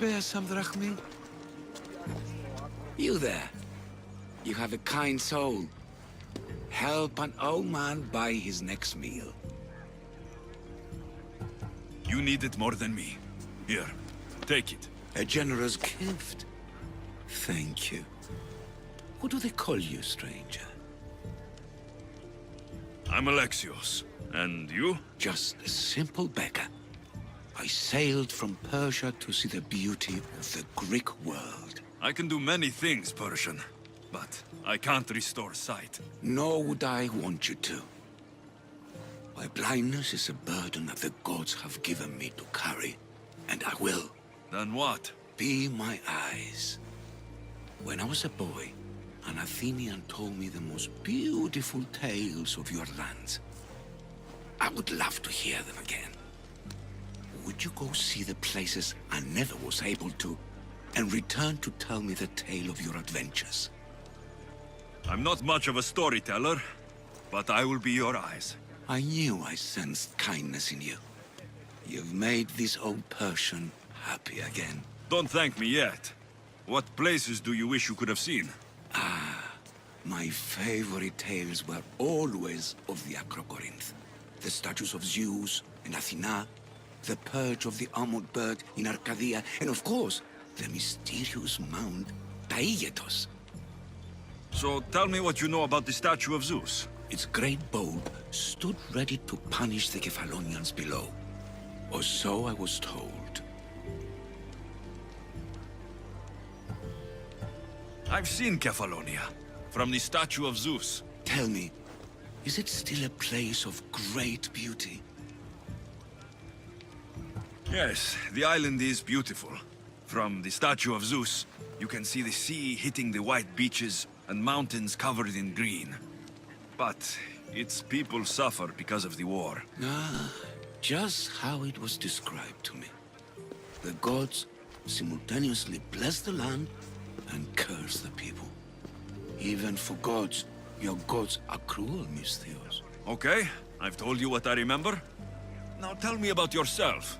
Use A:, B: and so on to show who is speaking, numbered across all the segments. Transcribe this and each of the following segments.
A: spare some drachmi? You there. You have a kind soul. Help an old man buy his next meal.
B: You need it more than me. Here, take it.
A: A generous gift. Thank you. What do they call you, stranger?
B: I'm Alexios. And you?
A: Just a simple beggar. I sailed from Persia to see the beauty of the Greek world.
B: I can do many things, Persian, but I can't restore sight.
A: Nor would I want you to. My blindness is a burden that the gods have given me to carry, and I will.
B: Then what?
A: Be my eyes. When I was a boy, an Athenian told me the most beautiful tales of your lands. I would love to hear them again. Would you go see the places I never was able to, and return to tell me the tale of your adventures?
B: I'm not much of a storyteller, but I will be your eyes.
A: I knew I sensed kindness in you. You've made this old Persian happy again.
B: Don't thank me yet. What places do you wish you could have seen?
A: My favorite tales were always of the Acrocorinth. The statues of Zeus and Athena, the perch of the armored bird in Arcadia, and of course, the mysterious mound Taigetos.
B: So tell me what you know about the statue of Zeus.
A: Its great bulb stood ready to punish the Kephalonians below. Or so I was told.
B: I've seen Kephallonia, from the statue of Zeus.
A: Tell me, is it still a place of great beauty?
B: Yes, the island is beautiful. From the statue of Zeus, you can see the sea hitting the white beaches and mountains covered in green. But its people suffer because of the war.
A: Just how it was described to me. The gods simultaneously bless the land and curse the people. Even for gods, your gods are cruel, Misthios.
B: Okay, I've told you what I remember. Now tell me about yourself.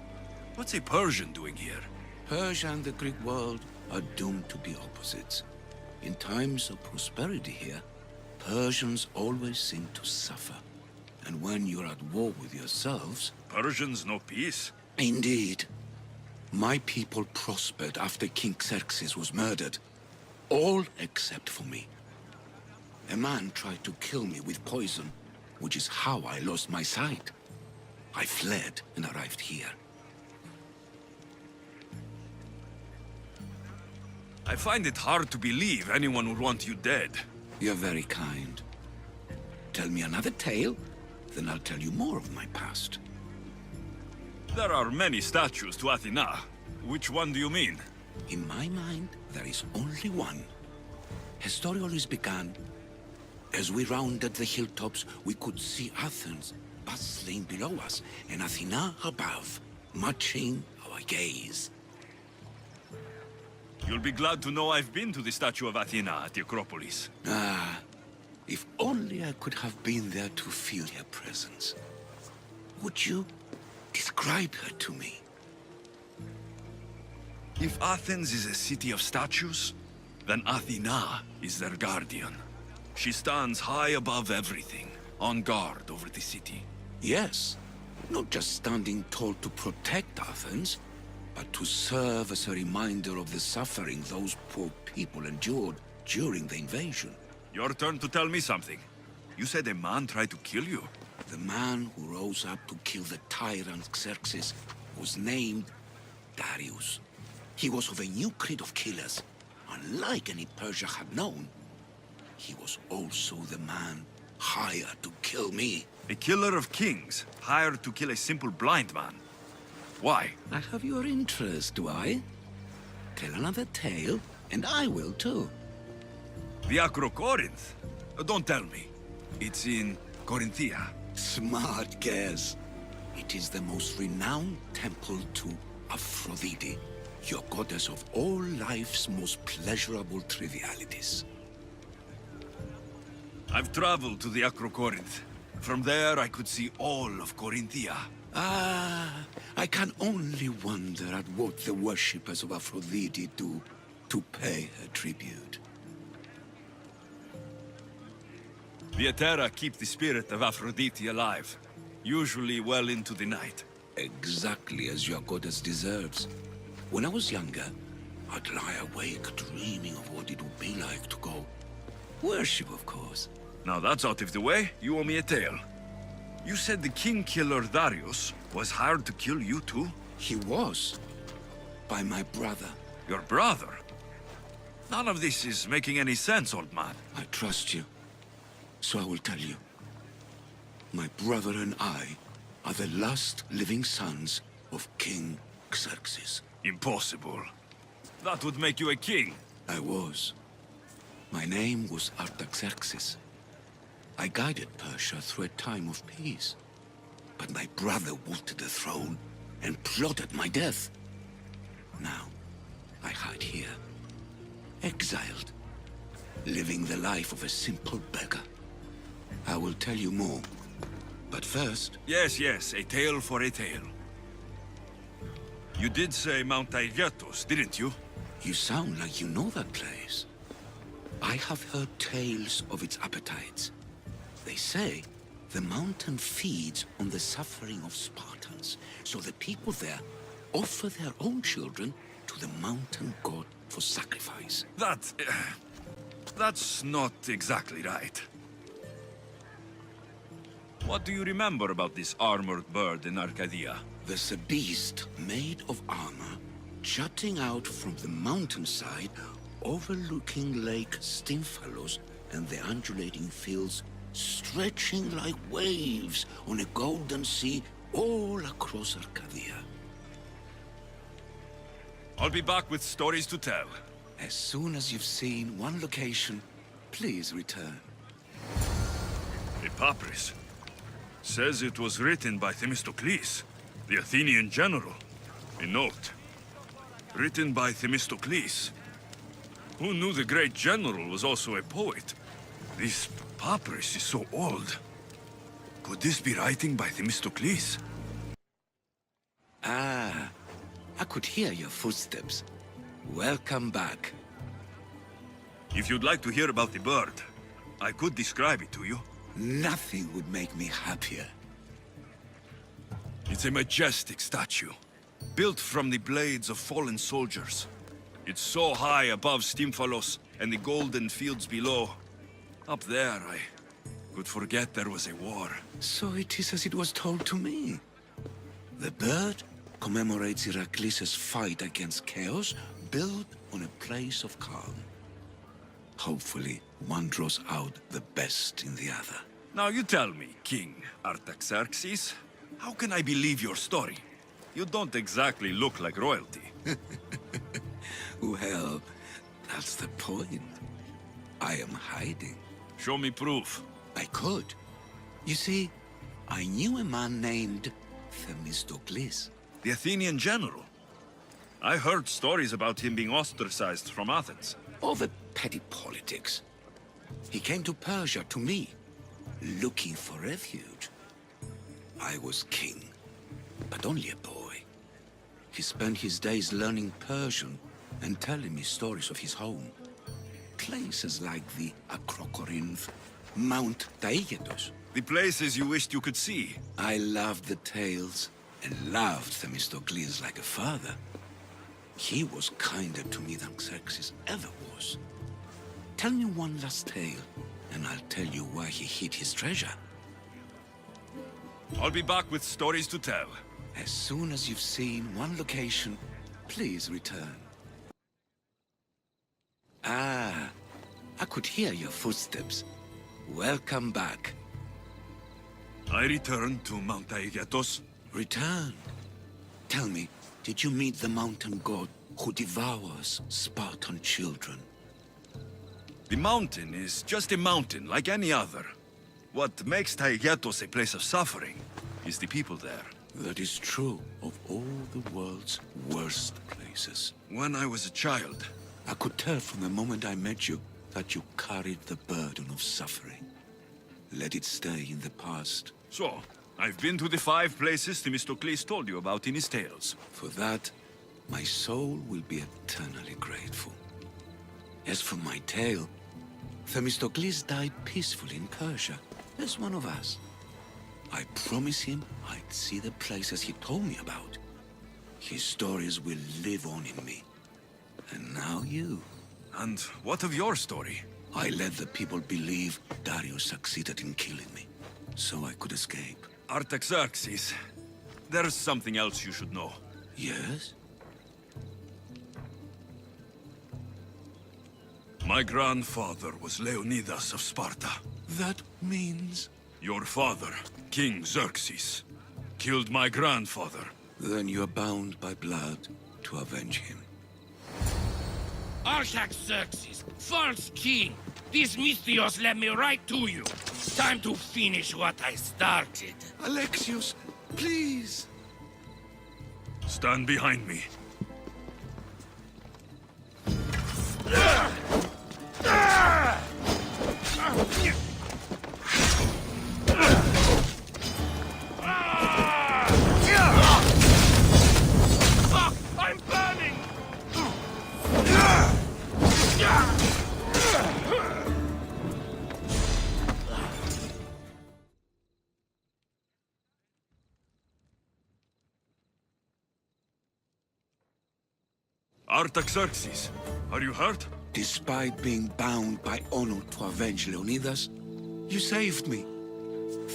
B: What's a Persian doing here?
A: Persia and the Greek world are doomed to be opposites. In times of prosperity here, Persians always seem to suffer. And when you're at war with yourselves...
B: Persians know peace?
A: Indeed. My people prospered after King Xerxes was murdered. All except for me. A man tried to kill me with poison, which is how I lost my sight. I fled and arrived here.
B: I find it hard to believe anyone would want you dead.
A: You're very kind. Tell me another tale, then I'll tell you more of my past.
B: There are many statues to Athena. Which one do you mean?
A: In my mind, there is only one. Her story always began. As we rounded the hilltops, we could see Athens bustling below us, and Athena above, matching our gaze.
B: You'll be glad to know I've been to the statue of Athena at the Acropolis.
A: If only I could have been there to feel her presence. Would you describe her to me?
B: If Athens is a city of statues, then Athena is their guardian. She stands high above everything, on guard over the city.
A: Yes, not just standing tall to protect Athens, but to serve as a reminder of the suffering those poor people endured during the invasion.
B: Your turn to tell me something. You said a man tried to kill you.
A: The man who rose up to kill the tyrant Xerxes was named Darius. He was of a new creed of killers, unlike any Persia had known. He was also the man hired to kill me.
B: A killer of kings, hired to kill a simple blind man. Why?
A: I have your interest, do I? Tell another tale, and I will too.
B: The Acrocorinth? Don't tell me. It's in Corinthia.
A: Smart guess. It is the most renowned temple to Aphrodite, your goddess of all life's most pleasurable trivialities.
B: I've traveled to the Acrocorinth. From there, I could see all of Corinthia.
A: Ah, I can only wonder at what the worshippers of Aphrodite do to pay her tribute.
B: The Aetera keep the spirit of Aphrodite alive, usually well into the night.
A: Exactly as your goddess deserves. When I was younger, I'd lie awake dreaming of what it would be like to go. Worship, of course.
B: Now that's out of the way, you owe me a tale. You said the king killer Darius was hired to kill you too?
A: He was. By my brother.
B: Your brother? None of this is making any sense, old man.
A: I trust you. So I will tell you. My brother and I are the last living sons of King Xerxes.
B: Impossible. That would make you a king.
A: I was. My name was Artaxerxes. I guided Persia through a time of peace. But my brother wanted the throne and plotted my death. Now, I hide here, exiled, living the life of a simple beggar. I will tell you more, but first...
B: Yes, a tale for a tale. You did say Mount Aigyatos, didn't you?
A: You sound like you know that place. I have heard tales of its appetites. They say the mountain feeds on the suffering of Spartans, so the people there offer their own children to the mountain god for sacrifice.
B: That's not exactly right. What do you remember about this armored bird in Arcadia?
A: There's a beast made of armor jutting out from the mountainside, overlooking Lake Stymphalos and the undulating fields stretching like waves on a golden sea all across Arcadia.
B: I'll be back with stories to tell.
A: As soon as you've seen one location, please return.
B: A papyrus. Says it was written by Themistocles, the Athenian general. A note. Written by Themistocles. Who knew the great general was also a poet? This papyrus is so old. Could this be writing by Themistocles?
A: Ah, I could hear your footsteps. Welcome back.
B: If you'd like to hear about the bird, I could describe it to you.
A: Nothing would make me happier.
B: It's a majestic statue, built from the blades of fallen soldiers. It's so high above Stymphalos and the golden fields below. Up there, I could forget there was a war.
A: So it is as it was told to me. The bird commemorates Heracles' fight against chaos, built on a place of calm. Hopefully, one draws out the best in the other.
B: Now you tell me, King Artaxerxes, how can I believe your story? You don't exactly look like royalty.
A: Well, that's the point. I am hiding.
B: Show me proof.
A: I could. You see, I knew a man named Themistocles.
B: The Athenian general. I heard stories about him being ostracized from Athens.
A: All the petty politics. He came to Persia, to me, looking for refuge. I was king, but only a boy. He spent his days learning Persian and telling me stories of his home. Places like the Acrocorinth, Mount Taygetos.
B: The places you wished you could see.
A: I loved the tales and loved Themistocles like a father. He was kinder to me than Xerxes ever was. Tell me one last tale, and I'll tell you where he hid his treasure.
B: I'll be back with stories to tell.
A: As soon as you've seen one location, please return. Ah, I could hear your footsteps. Welcome back.
B: I returned to Mount Aigyatos.
A: Returned? Tell me, did you meet the mountain god who devours Spartan children?
B: The mountain is just a mountain like any other. What makes Aigyatos a place of suffering is the people there.
A: That is true of all the world's worst places.
B: When I was a child,
A: I could tell from the moment I met you that you carried the burden of suffering. Let it stay in the past.
B: So, I've been to the 5 places Themistocles told you about in his tales.
A: For that, my soul will be eternally grateful. As for my tale, Themistocles died peacefully in Persia, as one of us. I promised him I'd see the places he told me about. His stories will live on in me. And now you.
B: And what of your story?
A: I let the people believe Darius succeeded in killing me, so I could escape.
B: Artaxerxes, there's something else you should know.
A: Yes?
B: My grandfather was Leonidas of Sparta.
A: That means...
B: Your father, King Xerxes, killed my grandfather.
A: Then you're bound by blood to avenge him.
C: Artaxerxes, false king! These Mythios led me right to you. Time to finish what I started.
A: Alexios, please!
B: Stand behind me.
C: I'm burning!
B: Artaxerxes, are you hurt?
A: Despite being bound by honor to avenge Leonidas, you saved me.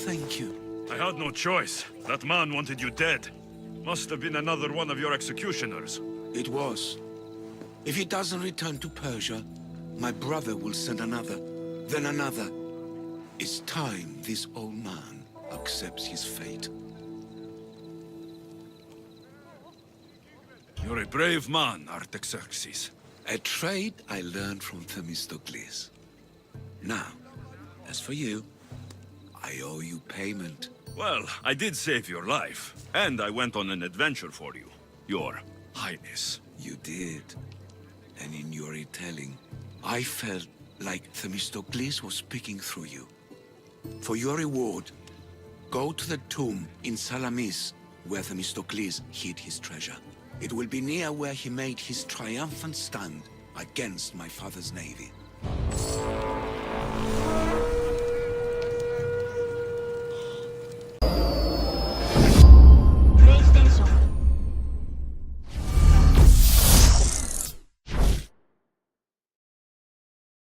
A: Thank you.
B: I had no choice. That man wanted you dead. Must have been another one of your executioners.
A: It was. If he doesn't return to Persia, my brother will send another, then another. It's time this old man accepts his fate.
B: You're a brave man, Artaxerxes.
A: A trait I learned from Themistocles. Now, as for you, I owe you payment.
B: Well, I did save your life, and I went on an adventure for you, Your Highness.
A: You did. And in your retelling, I felt like Themistocles was speaking through you. For your reward, go to the tomb in Salamis, where Themistocles hid his treasure. It will be near where he made his triumphant stand against my father's navy.